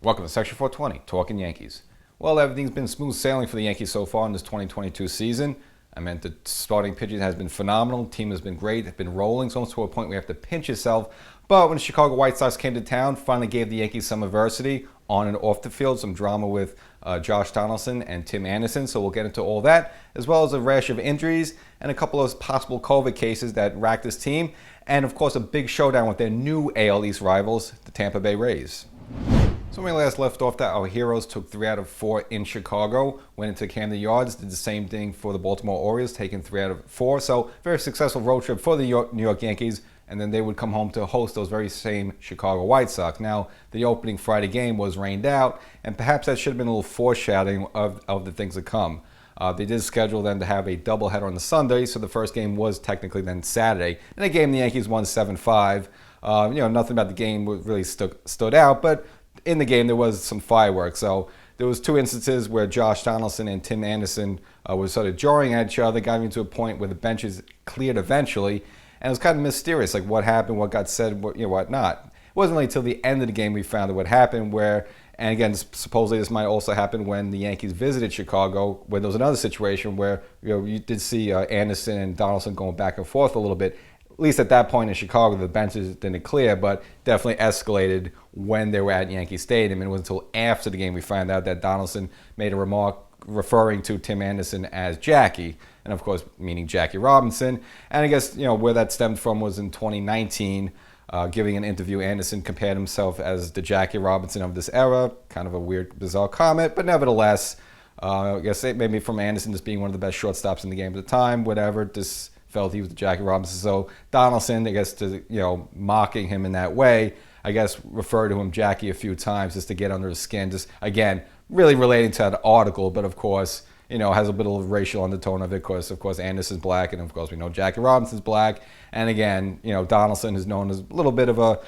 Welcome to Section 420, Talkin Yankees. Well, everything's been smooth sailing for the Yankees so far in this 2022 season. I meant the starting pitching has been phenomenal. The team has been great. It's been rolling. It's almost to a point where you have to pinch yourself. But when the Chicago White Sox came to town, finally gave the Yankees some adversity on and off the field, some drama with Josh Donaldson and Tim Anderson. So we'll get into all that, as well as a rash of injuries and a couple of possible COVID cases that racked this team. And, of course, a big showdown with their new AL East rivals, the Tampa Bay Rays. So when we last left off that our heroes took 3 out of 4 in Chicago, went into Camden Yards, did the same thing for the Baltimore Orioles, taking 3 out of 4. So very successful road trip for the New York Yankees, and then they would come home to host those very same Chicago White Sox. Now, the opening Friday game was rained out, and perhaps that should have been a little foreshadowing of the things to come. They did schedule them to have a doubleheader on the Sunday, so the first game was technically then Saturday. In a game, the Yankees won 7-5. Nothing about the game really stood out, but in the game, there was some fireworks. So there was 2 instances where Josh Donaldson and Tim Anderson were sort of jarring at each other, got into a point where the benches cleared eventually, and it was kind of mysterious, like what happened, what got said, what not. It wasn't really until the end of the game we found out what happened, and again, supposedly this might also happen when the Yankees visited Chicago, where there was another situation where you did see Anderson and Donaldson going back and forth a little bit. At least at that point in Chicago, the benches didn't clear, but definitely escalated when they were at Yankee Stadium. And it wasn't until after the game we found out that Donaldson made a remark referring to Tim Anderson as Jackie, and of course, meaning Jackie Robinson. And I guess, where that stemmed from was in 2019, giving an interview, Anderson compared himself as the Jackie Robinson of this era. Kind of a weird, bizarre comment, but nevertheless, I guess maybe from Anderson just being one of the best shortstops in the game at the time, whatever, just felt he was the Jackie Robinson. So Donaldson, I guess, mocking him in that way, I guess referred to him Jackie a few times just to get under his skin. Just, again, really relating to that article, but of course, has a bit of a racial undertone of it because, of course, Anderson's black, and of course, we know Jackie Robinson's black. And again, Donaldson is known as a little bit of a,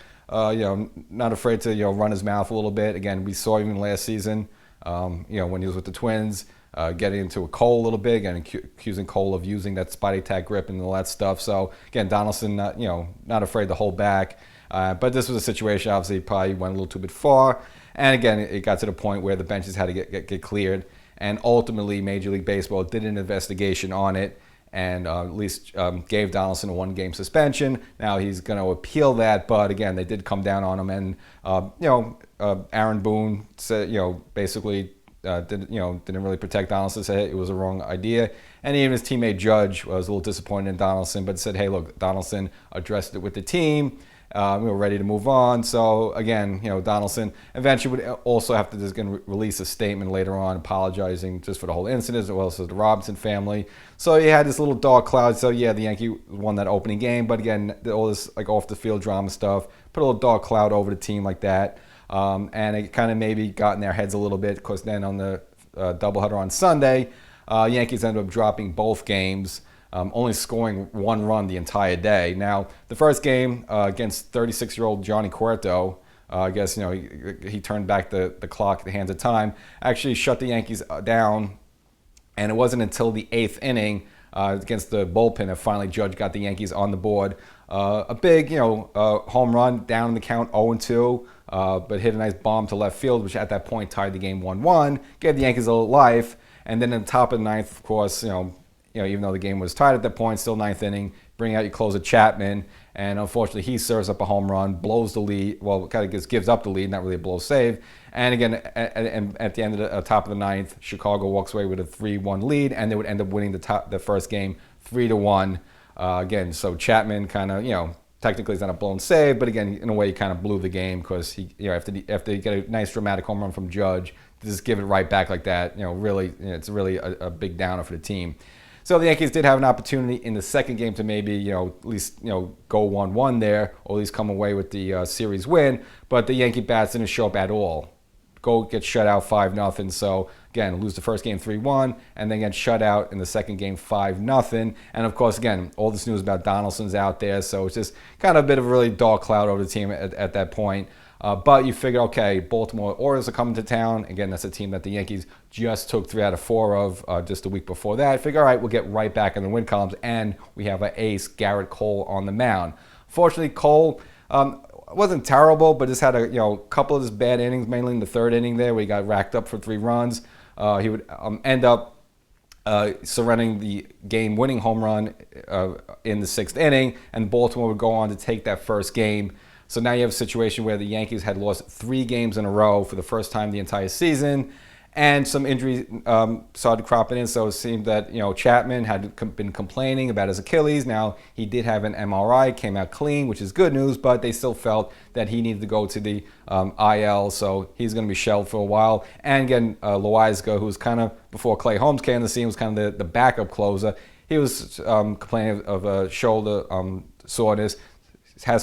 not afraid to, run his mouth a little bit. Again, we saw him last season, when he was with the Twins, getting into a Cole a little bit and accusing Cole of using that Spidey tag grip and all that stuff. So again, Donaldson, not afraid to hold back. But this was a situation, obviously, probably went a little too bit far. And again, it got to the point where the benches had to get cleared. And ultimately, Major League Baseball did an investigation on it and at least gave Donaldson a 1-game suspension. Now he's going to appeal that, but again, they did come down on him. And Aaron Boone said, basically didn't really protect Donaldson. Said it was a wrong idea, and even his teammate Judge was a little disappointed in Donaldson, but said, "Hey, look, Donaldson addressed it with the team. We were ready to move on." So again, Donaldson eventually would also have to just release a statement later on, apologizing just for the whole incident, as well as the Robinson family. So he had this little dark cloud. So yeah, the Yankee won that opening game, but again, all this like off the field drama stuff put a little dark cloud over the team like that. And it kind of maybe got in their heads a little bit because then on the doubleheader on Sunday, Yankees ended up dropping both games, only scoring 1 run the entire day. Now, the first game against 36-year-old Johnny Cueto, I guess, he turned back the clock, the hands of time, actually shut the Yankees down. And it wasn't until the 8th inning against the bullpen that finally Judge got the Yankees on the board. A big, home run down in the count 0-2. But hit a nice bomb to left field, which at that point tied the game 1-1, gave the Yankees a little life. And then at the top of the 9th, of course, even though the game was tied at that point, still 9th inning, bring out your closer Chapman, and unfortunately he serves up a home run, blows the lead. Well, kind of gives up the lead, not really a blow save. And again, at the end of the top of the 9th, Chicago walks away with a 3-1 lead, and they would end up winning the first game 3-1. Again, so Chapman kind of technically it's not a blown save, but again, in a way, he kind of blew the game because he, after you get a nice dramatic home run from Judge, to just give it right back like that, really, it's really a big downer for the team. So the Yankees did have an opportunity in the second game to maybe, at least, go 1-1 there, or at least come away with the series win. But the Yankee bats didn't show up at all. Go get shut out 5-0. So again, lose the first game 3-1, and then get shut out in the second game 5-0. And of course, again, all this news about Donaldson's out there, so it's just kind of a bit of a really dark cloud over the team at that point. But you figure, okay, Baltimore Orioles are coming to town. Again, that's a team that the Yankees just took 3 out of 4 of just a week before that. Figure, all right, we'll get right back in the win columns, and we have an ace, Garrett Cole, on the mound. Fortunately, Cole wasn't terrible, but just had a couple of just bad innings, mainly in the third inning there, where he got racked up for 3 runs. He would end up surrendering the game-winning home run in the 6th inning, and Baltimore would go on to take that first game. So now you have a situation where the Yankees had lost 3 games in a row for the first time the entire season, and some injuries started cropping in. So it seemed that Chapman had been complaining about his Achilles. Now he did have an MRI, came out clean, which is good news, but they still felt that he needed to go to the IL, so he's going to be shelved for a while. And again, Loizaga, who was kind of, before Clay Holmes came on the scene, was kind of the backup closer. He was complaining of a shoulder soreness.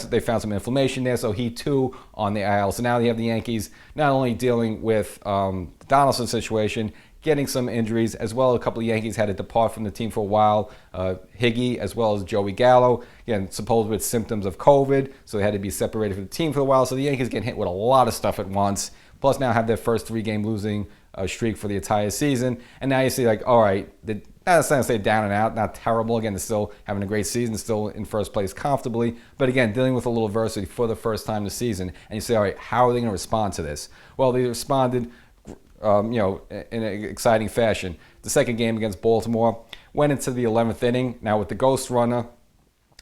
They found some inflammation there, so he too on the IL. So now you have the Yankees not only dealing with the Donaldson situation, getting some injuries, as well as a couple of Yankees had to depart from the team for a while. Higgy as well as Joey Gallo, again, supposedly with symptoms of COVID, so they had to be separated from the team for a while. So the Yankees getting hit with a lot of stuff at once, plus now have their first 3-game losing streak for the entire season. And now you see, like, all right, not necessarily say down and out, not terrible. Again, they're still having a great season, still in first place comfortably. But again, dealing with a little adversity for the first time this season. And you say, all right, how are they going to respond to this? Well, they responded, in an exciting fashion. The second game against Baltimore went into the 11th inning. Now with the ghost runner,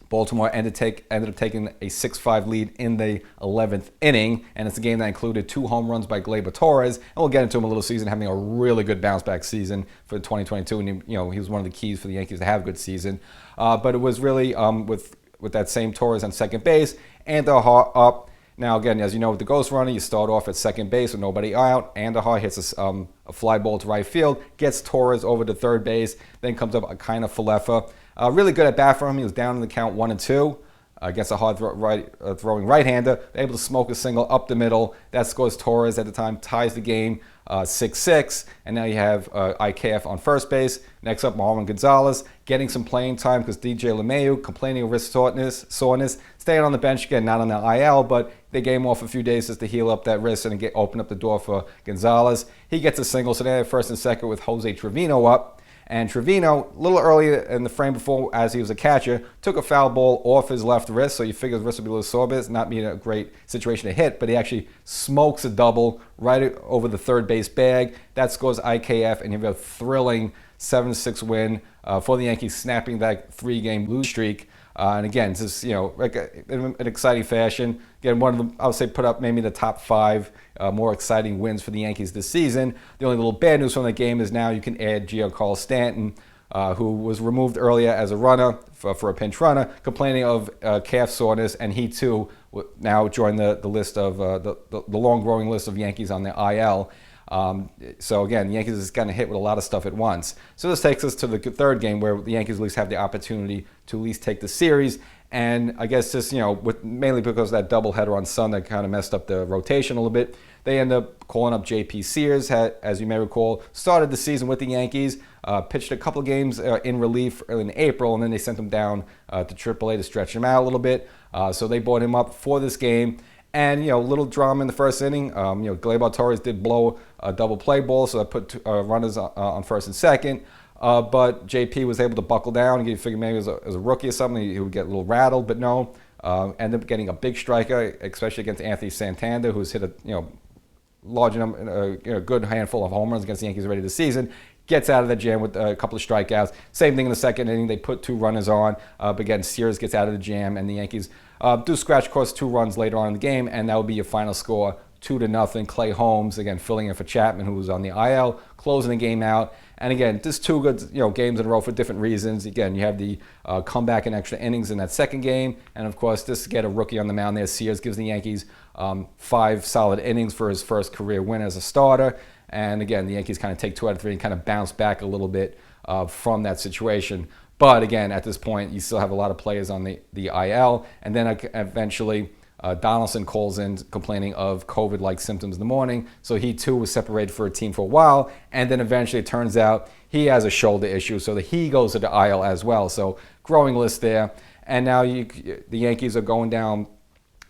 Baltimore ended up taking a 6-5 lead in the 11th inning, and it's a game that included 2 home runs by Gleyber Torres, and we'll get into him a little season, having a really good bounce-back season for 2022, and he was one of the keys for the Yankees to have a good season. But it was really with that same Torres on second base, Andujar up. Now, again, as you know, with the ghost runner, you start off at second base with nobody out. Andujar hits a fly ball to right field, gets Torres over to third base, then comes up a kind of Falefa. Really good at bat for him. He was down in the count 1-2 against a hard throwing right-hander. Able to smoke a single up the middle. That scores Torres at the time, ties the game 6-6. And now you have IKF on first base. Next up, Marwin Gonzalez getting some playing time because DJ LeMahieu complaining of wrist soreness, staying on the bench again, not on the IL, but they gave him off a few days just to heal up that wrist and open up the door for Gonzalez. He gets a single, so they have first and second with Jose Trevino up. And Trevino, a little early in the frame before, as he was a catcher, took a foul ball off his left wrist, so you figure his wrist would be a little sore, but it's not being a great situation to hit, but he actually smokes a double right over the third base bag. That scores IKF, and you have a thrilling 7-6 win for the Yankees, snapping that 3-game lose streak. And again, just in an exciting fashion. Again, one of them, I would say, put up maybe the top 5 more exciting wins for the Yankees this season. The only little bad news from the game is now you can add Giancarlo Stanton, who was removed earlier as a runner for a pinch runner, complaining of calf soreness, and he too now joined the list of the long-growing list of Yankees on the IL. So again, the Yankees is kind of hit with a lot of stuff at once. So this takes us to the third game where the Yankees at least have the opportunity to at least take the series. And I guess just, mainly because of that doubleheader on Sunday kind of messed up the rotation a little bit, they end up calling up J.P. Sears, as you may recall, started the season with the Yankees, pitched a couple of games in relief in April, and then they sent him down to AAA to stretch him out a little bit. So they brought him up for this game. And, little drama in the first inning. Gleyber Torres did blow a double play ball, so that put runners on first and second. But JP was able to buckle down. You figure maybe as a rookie or something, he would get a little rattled, but no. Ended up getting a big striker, especially against Anthony Santander, who's hit a large number, a good handful of home runs against the Yankees already this season. Gets out of the jam with a couple of strikeouts. Same thing in the second inning. They put 2 runners on, but again, Sears gets out of the jam, and the Yankees do scratch course 2 runs later on in the game, and that would be your final score, 2-0. Clay Holmes, again, filling in for Chapman, who was on the IL, closing the game out. And again, just 2 good games in a row for different reasons. Again, you have the comeback and extra innings in that second game, and of course, just to get a rookie on the mound there, Sears gives the Yankees 5 solid innings for his first career win as a starter. And again, the Yankees kind of take 2 out of 3 and kind of bounce back a little bit from that situation. But again, at this point, you still have a lot of players on the IL. And then eventually, Donaldson calls in complaining of COVID-like symptoms in the morning. So he too was separated for a team for a while. And then eventually it turns out he has a shoulder issue, so that he goes to the IL as well. So growing list there. And now the Yankees are going down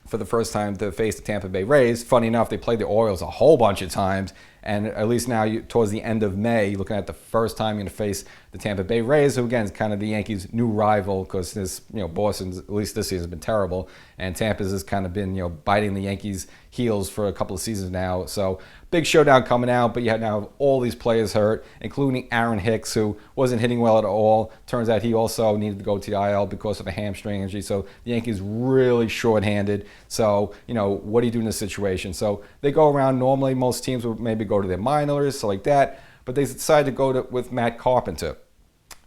for the first time to face the Tampa Bay Rays. Funny enough, they played the Orioles a whole bunch of times, And at least now, towards the end of May, you're looking at the first time you're going to face the Tampa Bay Rays, who again is kind of the Yankees' new rival, because this, Boston's, at least this season, has been terrible, and Tampa's has kind of been, biting the Yankees' heels for a couple of seasons now. So big showdown coming out, but you now have all these players hurt, including Aaron Hicks, who wasn't hitting well at all. Turns out he also needed to go to the IL because of a hamstring injury. So the Yankees really short-handed. So, what do you do in this situation? So they go around. Normally, most teams would maybe go to their minors, so like that. But they decided to go with Matt Carpenter,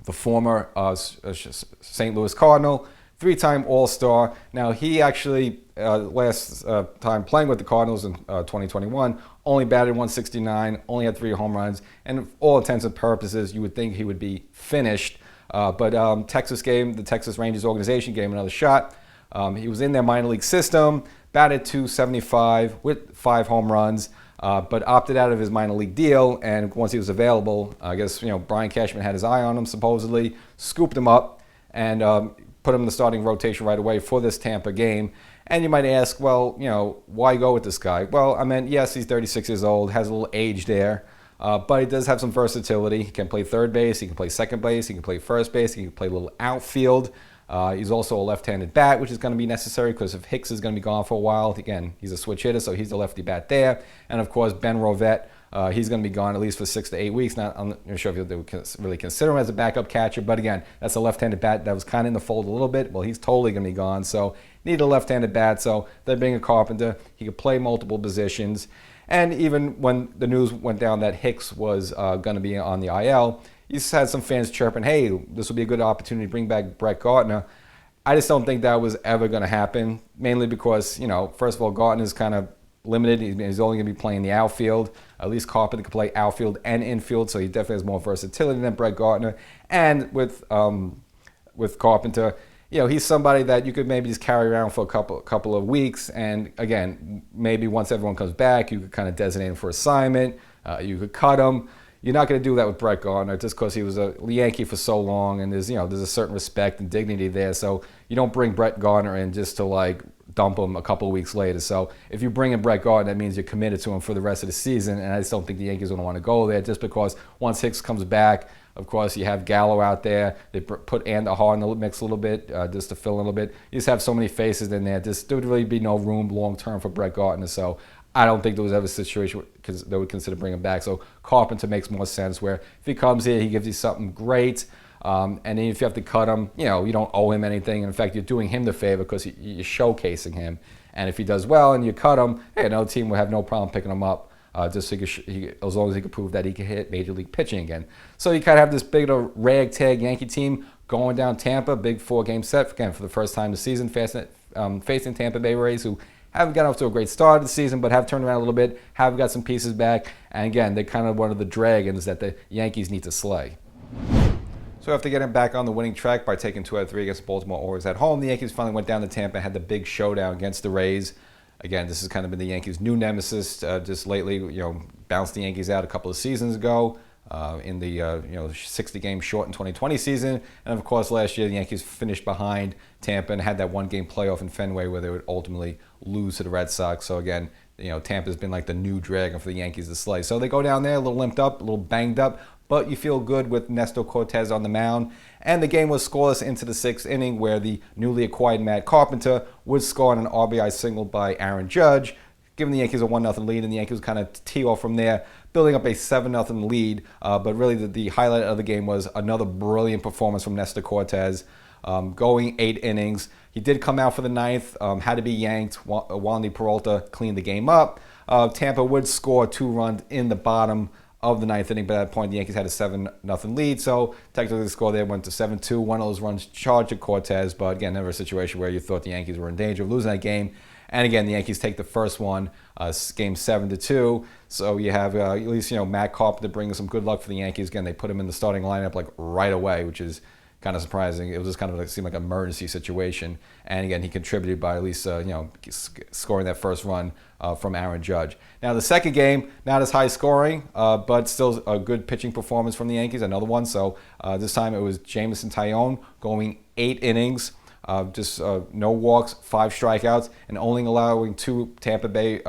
the former St. Louis Cardinal, 3-time All-Star. Now, he actually, last time playing with the Cardinals in 2021, only batted 169, only had 3 home runs, and for all intents and purposes, you would think he would be finished. But the Texas Rangers organization gave him another shot. He was in their minor league system, batted .275 with 5 home runs, but opted out of his minor league deal. And once he was available, I guess Brian Cashman had his eye on him, supposedly, scooped him up, and put him in the starting rotation right away for this Tampa game. And you might ask, well, why go with this guy? Well, I mean, yes, he's 36 years old, has a little age there, but he does have some versatility. He can play third base, he can play second base, he can play first base, he can play a little outfield. He's also a left-handed bat, which is going to be necessary because if Hicks is going to be gone for a while, again, he's a switch hitter, so he's the lefty bat there. And of course, Ben Rovette, he's going to be gone at least for 6 to 8 weeks. I'm not sure if they would really consider him as a backup catcher, but again, that's a left-handed bat that was kind of in the fold a little bit. Well, he's totally going to be gone, so need a left-handed bat. So they're being a Carpenter. He could play multiple positions. And even when the news went down that Hicks was going to be on the IL, you just had some fans chirping, hey, this would be a good opportunity to bring back Brett Gardner. I just don't think that was ever going to happen, mainly because, first of all, Gardner's kind of limited. He's only going to be playing the outfield. At least Carpenter can play outfield and infield, so he definitely has more versatility than Brett Gardner. And with Carpenter, he's somebody that you could maybe just carry around for a couple of weeks. And again, maybe once everyone comes back, you could kind of designate him for assignment. You could cut him. You're not going to do that with Brett Gardner just because he was a Yankee for so long, and there's a certain respect and dignity there. So you don't bring Brett Gardner in just to dump him a couple of weeks later. So if you bring in Brett Gardner, that means you're committed to him for the rest of the season, and I just don't think the Yankees are going to want to go there just because once Hicks comes back, of course, you have Gallo out there. They put Andujar in the mix a little bit just to fill in a little bit. You just have so many faces in there. There would really be no room long-term for Brett Gardner. So I don't think there was ever a situation because they would consider bringing him back. So Carpenter makes more sense where if he comes here, he gives you something great. And then if you have to cut him, you don't owe him anything. In fact, you're doing him the favor because you're showcasing him. And if he does well and you cut him, hey, another team will have no problem picking him up just so as long as he can prove that he can hit major league pitching again. So you kind of have this big ragtag Yankee team going down Tampa, big 4-game set, again, for the first time this season, facing Tampa Bay Rays, who haven't gotten off to a great start of the season, but have turned around a little bit, have got some pieces back. And again, they're kind of one of the dragons that the Yankees need to slay. So after getting back on the winning track by taking 2 out of 3 against the Baltimore Orioles at home, the Yankees finally went down to Tampa and had the big showdown against the Rays. Again, this has kind of been the Yankees' new nemesis just lately. Bounced the Yankees out a couple of seasons ago in the 60-game shortened 2020 season. And of course, last year the Yankees finished behind Tampa and had that 1-game playoff in Fenway where they would ultimately lose to the Red Sox. So again, Tampa's been like the new dragon for the Yankees to slay. So they go down there a little limped up, a little banged up, but you feel good with Nestor Cortez on the mound. And the game was scoreless into the 6th inning where the newly acquired Matt Carpenter would score on an RBI single by Aaron Judge, giving the Yankees a 1-0 lead, and the Yankees kind of tee off from there, building up a 7-0 lead. But really the highlight of the game was another brilliant performance from Nestor Cortez, going 8 innings. He did come out for the 9th, had to be yanked. Wandy Peralta cleaned the game up. Tampa would score 2 runs in the bottom of the 9th inning, but at that point the Yankees had a 7-0 lead, so technically the score there went to 7-2. One of those runs charged to Cortez, but again, never a situation where you thought the Yankees were in danger of losing that game. And again, the Yankees take the first one, game 7-2. So you have at least Matt Carpenter bringing some good luck for the Yankees. Again, they put him in the starting lineup right away, which is kind of surprising. It was just kind of seemed like an emergency situation. And again, he contributed by at least scoring that first run from Aaron Judge. Now the second game, not as high scoring, but still a good pitching performance from the Yankees. Another one. So this time it was Jameson Taillon going 8 innings. Just no walks, 5 strikeouts, and only allowing 2 Tampa Bay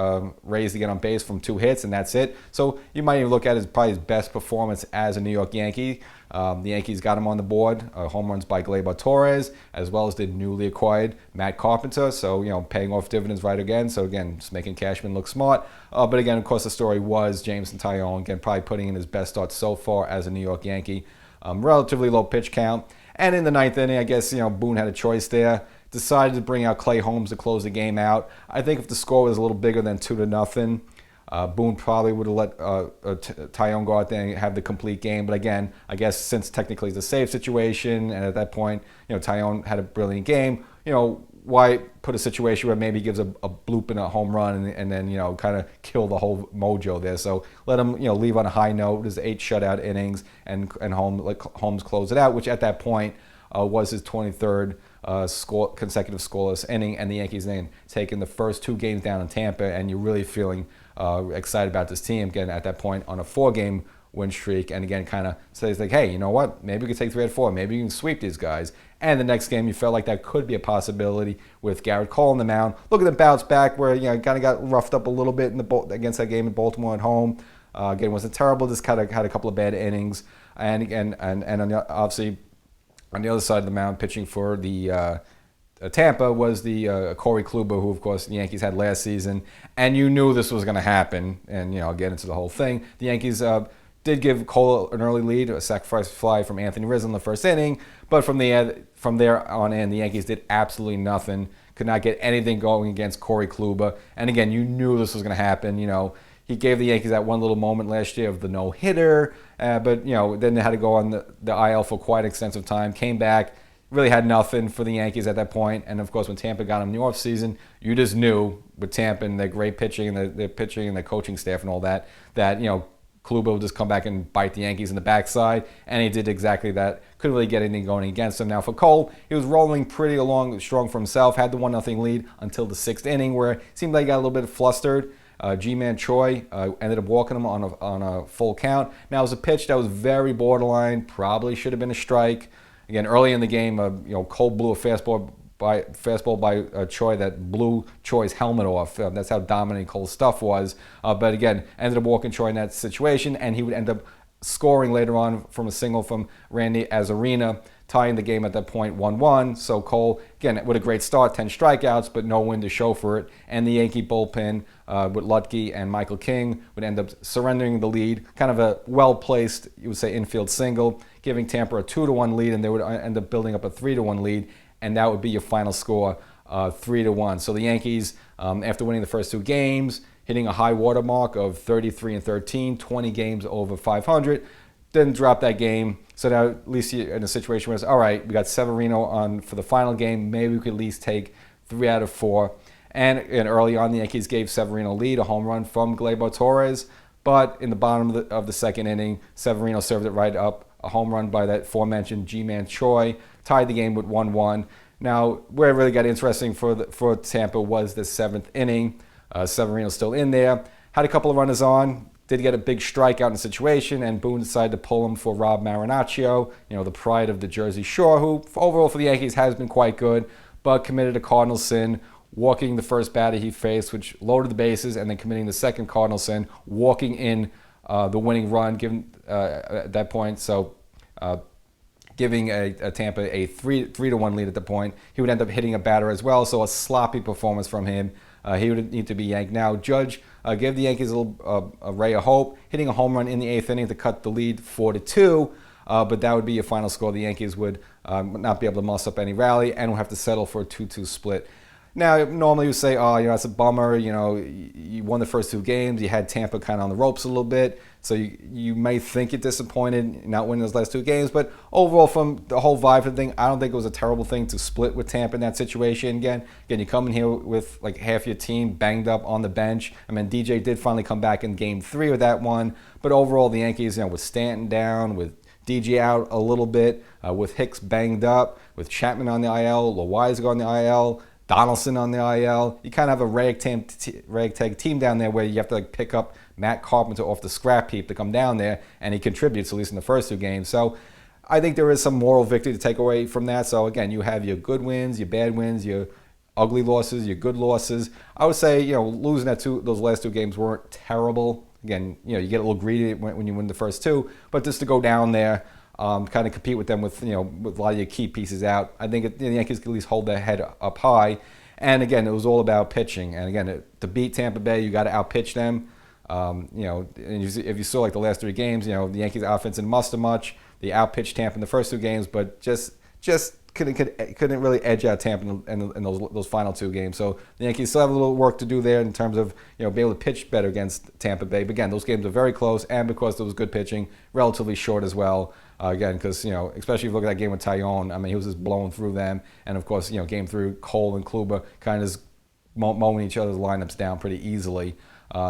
Rays to get on base from 2 hits, and that's it. So you might even look at it as probably his best performance as a New York Yankee. The Yankees got him on the board, home runs by Gleyber Torres, as well as the newly acquired Matt Carpenter. So, paying off dividends right again. So, again, just making Cashman look smart. But again, of course, the story was Jameson Taillon, again, probably putting in his best start so far as a New York Yankee. Relatively low pitch count. And in the 9th inning, I guess, Boone had a choice there. Decided to bring out Clay Holmes to close the game out. I think if the score was a little bigger than 2-0, Boone probably would have let Taillon go out there and have the complete game. But again, I guess since technically it's a save situation, and at that point, Taillon had a brilliant game, why put a situation where maybe he gives a bloop and a home run and then, kind of kill the whole mojo there. So let him, leave on a high note. There's 8 shutout innings and Holmes close it out, which at that point was his 23rd consecutive scoreless inning, and the Yankees then taking the first 2 games down in Tampa, and you're really feeling excited about this team again at that point on a 4-game win streak, and again kind of says like, hey, you know what, maybe we can take 3 out of 4, maybe you can sweep these guys. And the next game you felt like that could be a possibility with Garrett Cole on the mound. Look at the bounce back where kind of got roughed up a little bit against that game in Baltimore at home. Again, wasn't terrible, just kind of had a couple of bad innings, and again and obviously on the other side of the mound pitching for the Tampa was the Corey Kluber, who, of course, the Yankees had last season. And you knew this was going to happen. And, I'll get into the whole thing. The Yankees did give Cole an early lead, a sacrifice fly from Anthony Rizzo in the first inning. But from there on in, the Yankees did absolutely nothing. Could not get anything going against Corey Kluber. And, again, you knew this was going to happen. He gave the Yankees that one little moment last year of the no-hitter. But, then they had to go on the IL for quite extensive time. Came back. Really had nothing for the Yankees at that point. And, of course, when Tampa got him in the offseason, you just knew with Tampa and their great pitching and their pitching and their coaching staff and all that, Kluber would just come back and bite the Yankees in the backside. And he did exactly that. Couldn't really get anything going against him. Now, for Cole, he was rolling pretty strong for himself. Had the 1-0 lead until the 6th inning where it seemed like he got a little bit flustered. G-Man Choi ended up walking him on a full count. Now, it was a pitch that was very borderline. Probably should have been a strike. Again, early in the game, Cole blew a fastball by Choi that blew Choi's helmet off. That's how dominant Cole's stuff was. But again, ended up walking Choi in that situation, and he would end up scoring later on from a single from Randy Arozarena, tying the game at that point 1-1. So Cole, again, with a great start, 10 strikeouts, but no win to show for it. And the Yankee bullpen with Lutke and Michael King would end up surrendering the lead. Kind of a well-placed, you would say, infield single, giving Tampa a 2-1 lead, and they would end up building up a 3-1 lead, and that would be your final score, 3-1. So the Yankees, after winning the first 2 games, hitting a high water mark of 33-13, 20 games over 500, didn't drop that game. So now at least you're in a situation where it's, all right, we got Severino on for the final game. Maybe we could at least take 3 out of 4. And early on, the Yankees gave Severino lead, a home run from Gleyber Torres. But in the bottom of the 2nd inning, Severino served it right up, a home run by that aforementioned G-Man Choi, tied the game with 1-1. Now, where it really got interesting for Tampa was the 7th inning. Severino's still in there. Had a couple of runners on. Did get a big strikeout in the situation, and Boone decided to pull him for Rob Marinaccio, the pride of the Jersey Shore, who overall for the Yankees has been quite good, but committed a cardinal sin, walking the first batter he faced, which loaded the bases, and then committing the second cardinal sin, walking in the winning run given at that point. So giving a Tampa a 3-1 lead at the point. He would end up hitting a batter as well, so a sloppy performance from him. He would need to be yanked. Now, Judge gave the Yankees a ray of hope, hitting a home run in the 8th inning to cut the lead 4-2. But that would be your final score. The Yankees would not be able to muss up any rally and would have to settle for a 2-2 split. Now, normally you say, that's a bummer. You won the first 2 games. You had Tampa kind of on the ropes a little bit. So you may think you're disappointed not winning those last 2 games. But overall, from the whole vibe of the thing, I don't think it was a terrible thing to split with Tampa in that situation. Again, you come in here with like half your team banged up on the bench. I mean, DJ did finally come back in Game 3 with that one. But overall, the Yankees, with Stanton down, with DJ out a little bit, with Hicks banged up, with Chapman on the IL, Loizaga on the IL, Donaldson on the IL. You kind of have a ragtag team down there where you have to pick up Matt Carpenter off the scrap heap to come down there, and he contributes, at least in the first 2 games. So I think there is some moral victory to take away from that. So again, you have your good wins, your bad wins, your ugly losses, your good losses. I would say, losing those last two games weren't terrible. Again, you get a little greedy when you win the first two, but just to go down there, kind of compete with them with a lot of your key pieces out. I think the Yankees can at least hold their head up high. And again, it was all about pitching. And again, to beat Tampa Bay, you got to outpitch them. And if you saw like the last three games, the Yankees offense didn't muster much. They outpitched Tampa in the first two games, but just couldn't really edge out Tampa in those final two games. So the Yankees still have a little work to do there in terms of be able to pitch better against Tampa Bay. But again, those games are very close, and because there was good pitching, relatively short as well. Again, because especially if you look at that game with Tyone, I mean, he was just blowing through them, and of course, game three, Cole and Kluber kind of just mowing each other's lineups down pretty easily.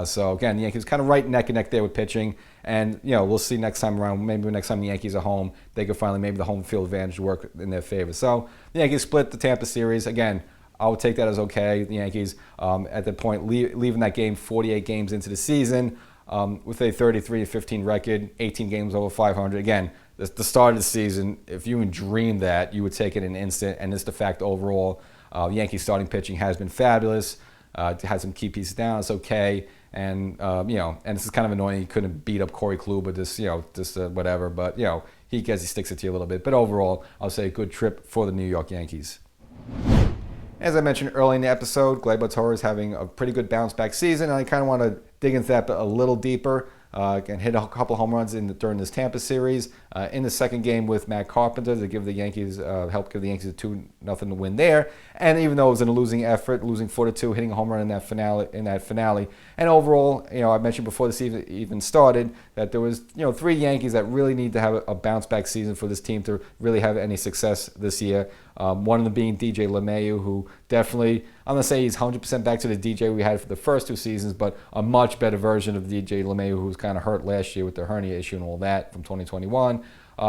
So again, the Yankees kind of right neck and neck there with pitching, and we'll see next time around. Maybe next time the Yankees are home, they could finally maybe the home field advantage work in their favor. So the Yankees split the Tampa series. Again, I would take that as okay. The Yankees at that point leaving that game 48 games into the season with a 33-15 record, 18 games over 500. Again, the start of the season, if you even dreamed that, you would take it in an instant. And it's the fact overall, the Yankees starting pitching has been fabulous. Had some key pieces down. It's okay, and and this is kind of annoying. He couldn't beat up Corey Kluber, just whatever. But he sticks it to you a little bit. But overall, I'll say a good trip for the New York Yankees. As I mentioned early in the episode, Gleyber Torres having a pretty good bounce back season, and I kind of want to dig into that a little deeper. And hit a couple home runs during this Tampa series. In the second game with Matt Carpenter to give the Yankees, help give the Yankees a 2-0 win there. And even though it was in a losing effort, losing 4-2, hitting a home run in that finale. And overall, I mentioned before the season even started that there was, three Yankees that really need to have a bounce back season for this team to really have any success this year. One of them being DJ LeMahieu, who definitely, I'm going to say he's 100% back to the DJ we had for the first two seasons, but a much better version of DJ LeMahieu, who was kind of hurt last year with the hernia issue and all that from 2021.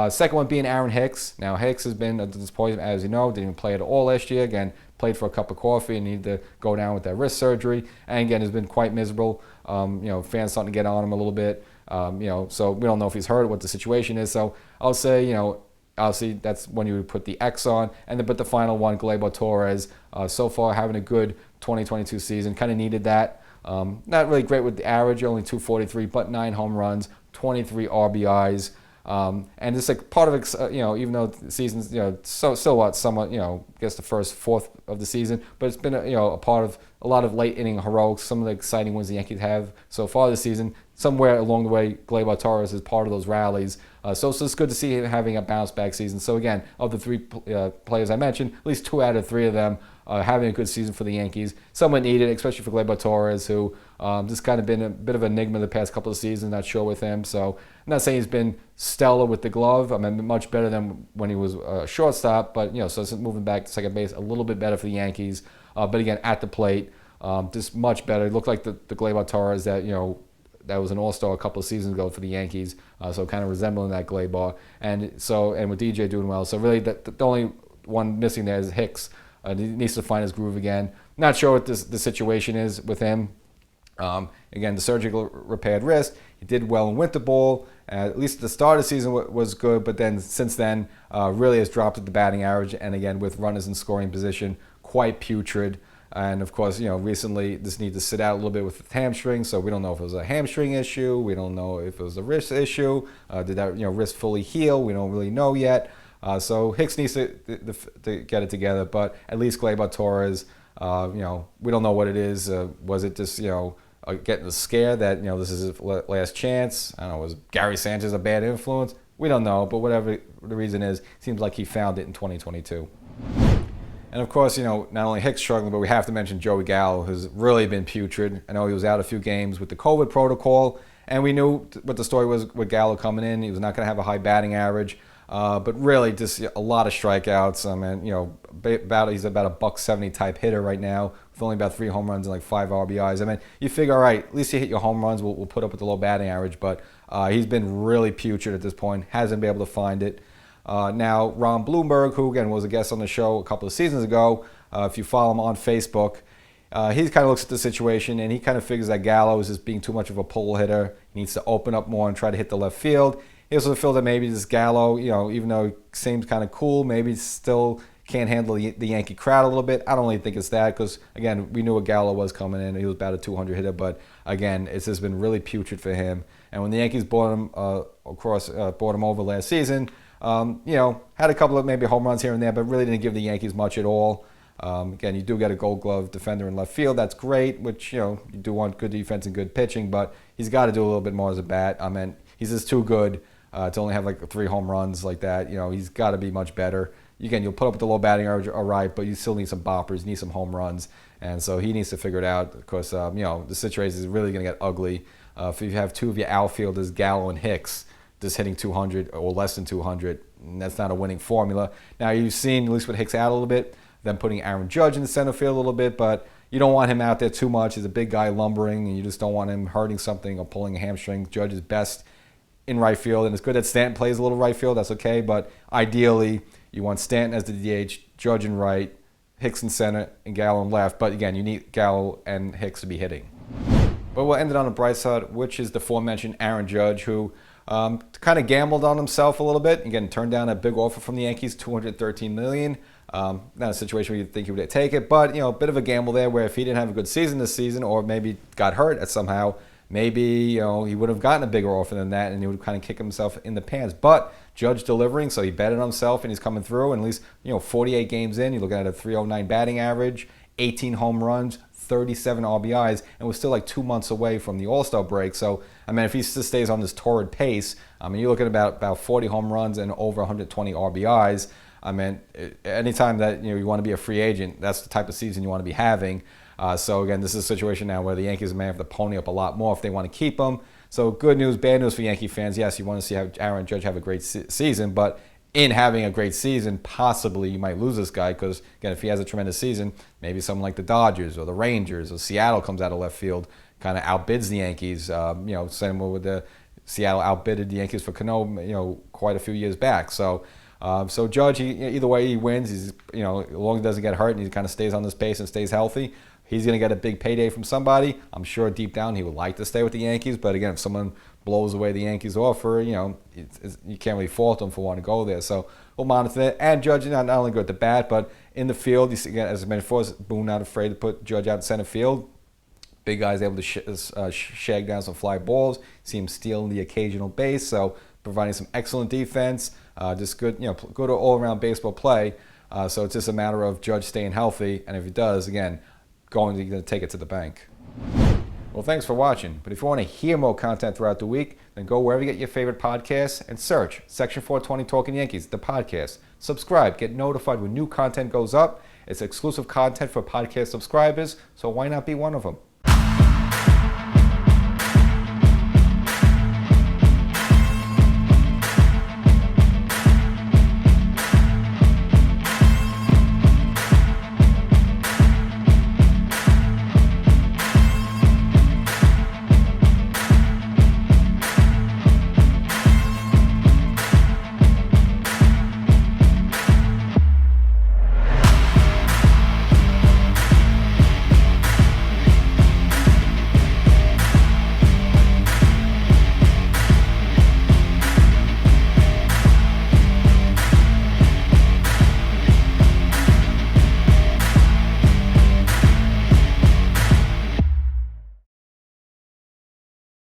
Second one being Aaron Hicks. Now, Hicks has been a disappointment, as you know, didn't even play at all last year. Again, played for a cup of coffee and needed to go down with that wrist surgery. And again, has been quite miserable. Fans starting to get on him a little bit. So we don't know if he's hurt, what the situation is. So I'll say, obviously, that's when you would put the X on. But the final one, Gleyber Torres, so far having a good 2022 season. Kind of needed that. Not really great with the average, only 243, but 9 home runs, 23 RBIs. And it's like part of it, even though the season's, somewhat, I guess the first fourth of the season, but it's been, a part of a lot of late inning heroics, some of the exciting wins the Yankees have so far this season. Somewhere along the way, Gleyber Torres is part of those rallies. So it's good to see him having a bounce back season. So again, of the three players I mentioned, at least 2 out of 3 of them having a good season for the Yankees. Somewhat needed, especially for Gleyber Torres, who just kind of been a bit of an enigma the past couple of seasons, not sure with him. So I'm not saying he's been stellar with the glove. I mean, much better than when he was a shortstop, but, so it's moving back to second base, a little bit better for the Yankees. But again, at the plate, just much better. It looked like the Gleyber Torres that, that was an all-star a couple of seasons ago for the Yankees, so kind of resembling that Gleyber. And with DJ doing well. So really, the only one missing there is Hicks. He needs to find his groove again. Not sure what the situation is with him. Again, the surgical repaired wrist. He did well in winter ball. At least the start of the season was good, but then since then, really has dropped at the batting average. And again, with runners in scoring position, quite putrid. And of course, recently this needs to sit out a little bit with the hamstring. So we don't know if it was a hamstring issue. We don't know if it was a wrist issue. Did that wrist fully heal? We don't really know yet. So Hicks needs to get it together. But at least Gleyber Torres, we don't know what it is. Was it just getting a scare that this is his last chance? I don't know. Was Gary Sanchez a bad influence? We don't know. But whatever the reason is, seems like he found it in 2022. And of course, not only Hicks struggling, but we have to mention Joey Gallo, who's really been putrid. I know he was out a few games with the COVID protocol, and we knew what the story was with Gallo coming in. He was not going to have a high batting average, but really just a lot of strikeouts. I mean, he's about a $170 type hitter right now, with only about 3 home runs and like 5 RBIs. I mean, you figure, all right, at least you hit your home runs. We'll put up with the low batting average, but he's been really putrid at this point. Hasn't been able to find it. Now, Ron Bloomberg, who again was a guest on the show a couple of seasons ago, if you follow him on Facebook, he kind of looks at the situation and he kind of figures that Gallo is just being too much of a pull hitter. He needs to open up more and try to hit the left field. he also feels that maybe this Gallo, even though he seems kind of cool, maybe still can't handle the Yankee crowd a little bit. I don't really think it's that because, again, we knew what Gallo was coming in. He was about a 200 hitter, but, again, it's just been really putrid for him. And when the Yankees brought him over last season, had a couple of maybe home runs here and there, but really didn't give the Yankees much at all. Again, you do get a Gold Glove defender in left field. That's great, which, you do want good defense and good pitching, but he's got to do a little bit more as a bat. I mean, he's just too good to only have like 3 home runs like that. He's got to be much better. Again, you'll put up with the low batting average, all right, but you still need some boppers, you need some home runs, and so he needs to figure it out because, the situation is really going to get ugly. If you have 2 of your outfielders, Gallo and Hicks, just hitting 200 or less than 200, that's not a winning formula. Now, you've seen, at least with Hicks out a little bit, them putting Aaron Judge in the center field a little bit, but you don't want him out there too much. He's a big guy lumbering, and you just don't want him hurting something or pulling a hamstring. Judge is best in right field, and it's good that Stanton plays a little right field. That's okay, but ideally, you want Stanton as the DH, Judge in right, Hicks in center, and Gallo in left. But again, you need Gallo and Hicks to be hitting. But we'll end it on the bright side, which is the aforementioned Aaron Judge, who kind of gambled on himself a little bit. Again, turned down a big offer from the Yankees, $213 million. Not a situation where you'd think he would take it, but a bit of a gamble there where if he didn't have a good season this season or maybe got hurt somehow, maybe he would have gotten a bigger offer than that and he would kind of kick himself in the pants. But Judge delivering, so he betted on himself and he's coming through. And at least 48 games in, you're looking at a 309 batting average, 18 home runs, 37 RBIs, and we're still like 2 months away from the All-Star break. So, I mean, if he just stays on this torrid pace, I mean, you're looking at about 40 home runs and over 120 RBIs. I mean, anytime that you want to be a free agent, that's the type of season you want to be having. So again, this is a situation now where the Yankees may have to pony up a lot more if they want to keep him. So good news, bad news for Yankee fans. Yes, you want to see Aaron Judge have a great season, but in having a great season, possibly you might lose this guy because, again, if he has a tremendous season, maybe someone like the Dodgers or the Rangers or Seattle comes out of left field, kind of outbids the Yankees. Same with the Seattle outbidded the Yankees for Cano, quite a few years back. So Judge, either way he wins. He's, as long as he doesn't get hurt and he kind of stays on this pace and stays healthy, he's going to get a big payday from somebody. I'm sure deep down he would like to stay with the Yankees, but again, if someone blows away the Yankees offer, you can't really fault them for wanting to go there. So we'll monitor it. And Judge, not only good at the bat, but in the field, you see, again, as I mentioned before, Boone not afraid to put Judge out in center field. Big guy's able to shag down some fly balls. See him stealing the occasional base, so providing some excellent defense. Just good, good all-around baseball play. So it's just a matter of Judge staying healthy, and if he does, again, going to take it to the bank. Well, thanks for watching. But if you want to hear more content throughout the week, then go wherever you get your favorite podcasts and search Section 420 Talkin Yankees, the podcast. Subscribe, get notified when new content goes up. It's exclusive content for podcast subscribers, so why not be one of them?